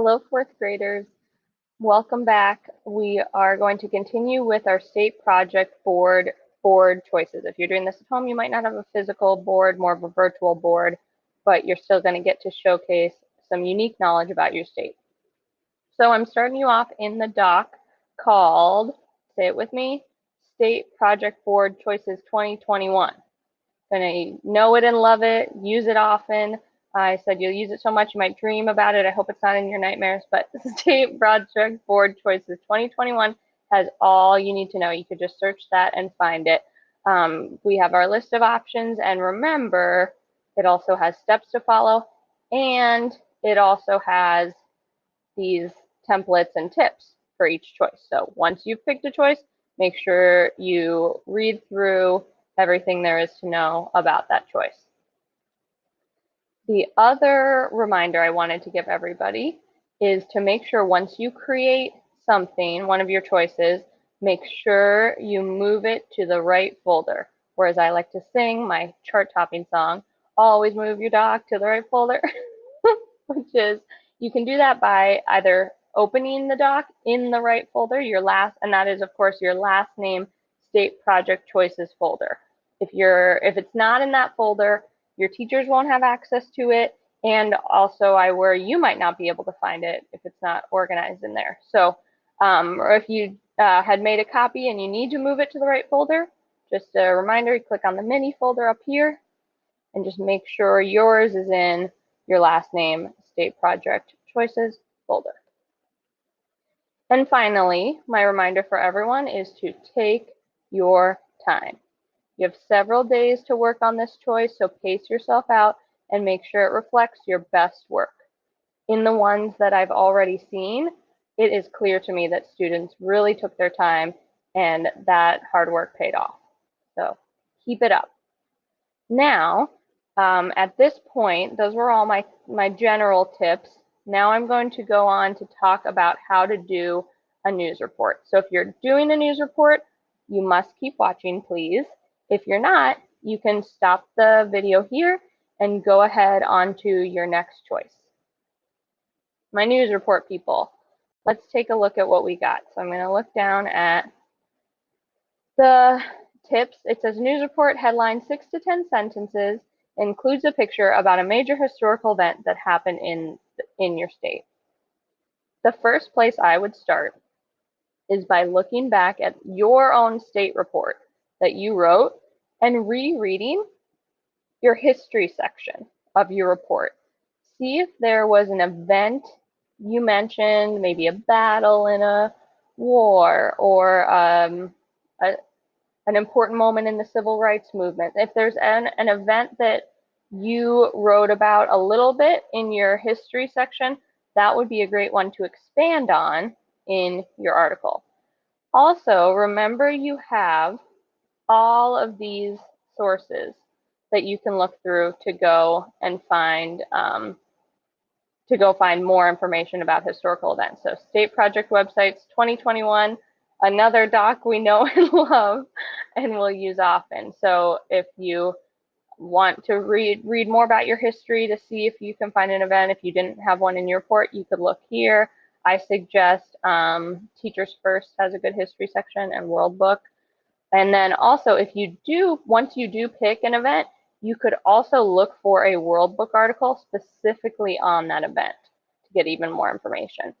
Hello, fourth graders. Welcome back. We are going to continue with our state project board choices. If you're doing this at home, you might not have a physical board, more of a virtual board, but you're still going to get to showcase some unique knowledge about your state. So I'm starting you off in the doc called, say it with me, State Project Board Choices 2021. Gonna know it and love it, use it often. I said you'll use it so much you might dream about it. I hope it's not in your nightmares, but State Project Board Choices 2021 has all you need to know. You could just search that and find it. We have our list of options, and remember, it also has steps to follow, and it also has these templates and tips for each choice. So once you've picked a choice, make sure you read through everything there is to know about that choice. The other reminder I wanted to give everybody is to make sure once you create something, one of your choices, make sure you move it to the right folder. Whereas I like to sing my chart topping song, always move your doc to the right folder, which is, you can do that by either opening the doc in the right folder, and that is of course your last name state project choices folder. If it's not in that folder, your teachers won't have access to it, and also I worry you might not be able to find it if it's not organized in there. So, or if you had made a copy and you need to move it to the right folder, just a reminder, you click on the mini folder up here and just make sure yours is in your last name state project choices folder. And finally, my reminder for everyone is to take your time. You have several days to work on this choice, so pace yourself out and make sure it reflects your best work. In the ones that I've already seen, it is clear to me that students really took their time and that hard work paid off. So keep it up. Now, at this point, those were all my general tips. Now I'm going to go on to talk about how to do a news report. So if you're doing a news report, you must keep watching, please. If you're not, you can stop the video here and go ahead on to your next choice. My news report people, let's take a look at what we got. So I'm going to look down at the tips. It says news report headline 6 to 10 sentences, includes a picture about a major historical event that happened in your state. The first place I would start is by looking back at your own state report that you wrote and rereading your history section of your report. See if there was an event you mentioned, maybe a battle in a war or an important moment in the civil rights movement. If there's an event that you wrote about a little bit in your history section, that would be a great one to expand on in your article. Also, remember you have all of these sources that you can look through to go and find more information about historical events. So State Project websites 2021, another doc we know and love and will use often. So if you want to read more about your history to see if you can find an event, if you didn't have one in your report, you could look here. I suggest Teachers First has a good history section, and World Book. And then also, once you do pick an event, you could also look for a World Book article specifically on that event to get even more information.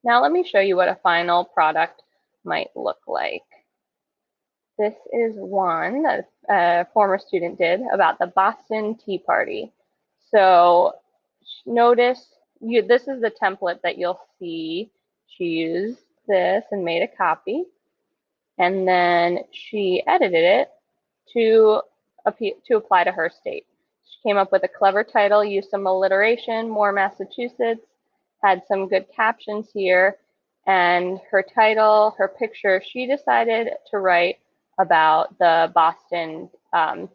Now let me show you what a final product might look like. This is one that a former student did about the Boston Tea Party. So notice, this is the template that you'll see. She used this and made a copy, and then she edited it to apply to her state. She came up with a clever title, used some alliteration, more Massachusetts, had some good captions here, and her title, her picture, she decided to write about the Boston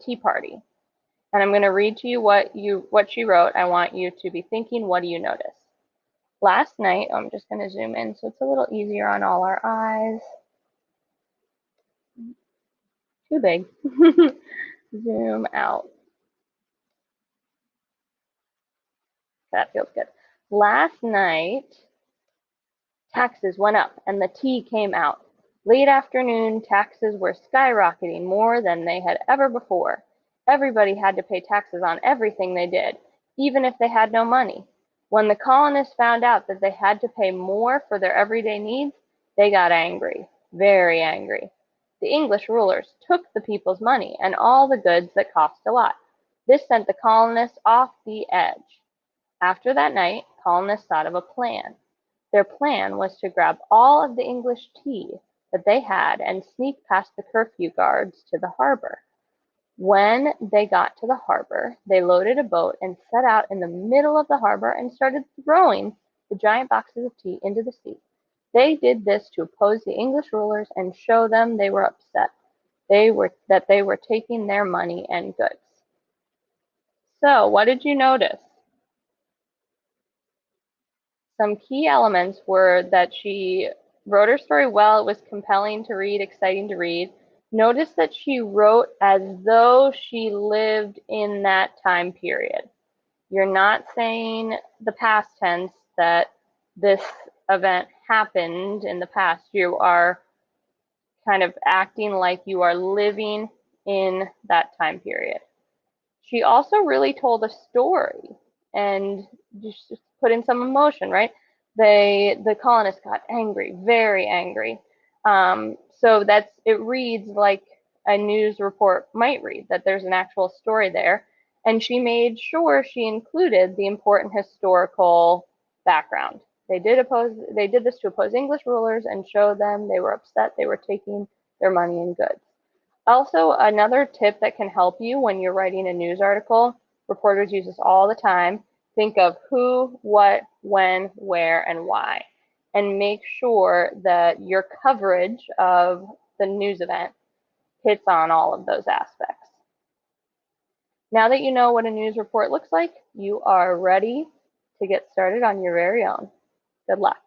Tea Party. And I'm going to read to you what she wrote. I want you to be thinking, what do you notice? Last night, I'm just going to zoom in so it's a little easier on all our eyes. Too big. Zoom out. That feels good. Last night, taxes went up and the tea came out. Late afternoon, taxes were skyrocketing more than they had ever before. Everybody had to pay taxes on everything they did, even if they had no money. When the colonists found out that they had to pay more for their everyday needs, they got angry, very angry. The English rulers took the people's money and all the goods that cost a lot. This sent the colonists off the edge. After that night, colonists thought of a plan. Their plan was to grab all of the English tea that they had and sneak past the curfew guards to the harbor. When they got to the harbor, they loaded a boat and set out in the middle of the harbor and started throwing the giant boxes of tea into the sea. They did this to oppose the English rulers and show them they were upset. That they were taking their money and goods. So, what did you notice? Some key elements were that she wrote her story well, it was compelling to read, exciting to read. Notice that she wrote as though she lived in that time period. You're not saying the past tense that this event happened in the past. You are kind of acting like you are living in that time period. She also really told a story and just put in some emotion, right? The colonists got angry, very angry. So it reads like a news report might read, that there's an actual story there. And she made sure she included the important historical background. They did this to oppose English rulers and show them they were upset they were taking their money and goods. Also, another tip that can help you when you're writing a news article, reporters use this all the time. Think of who, what, when, where, and why, and make sure that your coverage of the news event hits on all of those aspects. Now that you know what a news report looks like, you are ready to get started on your very own. Good luck.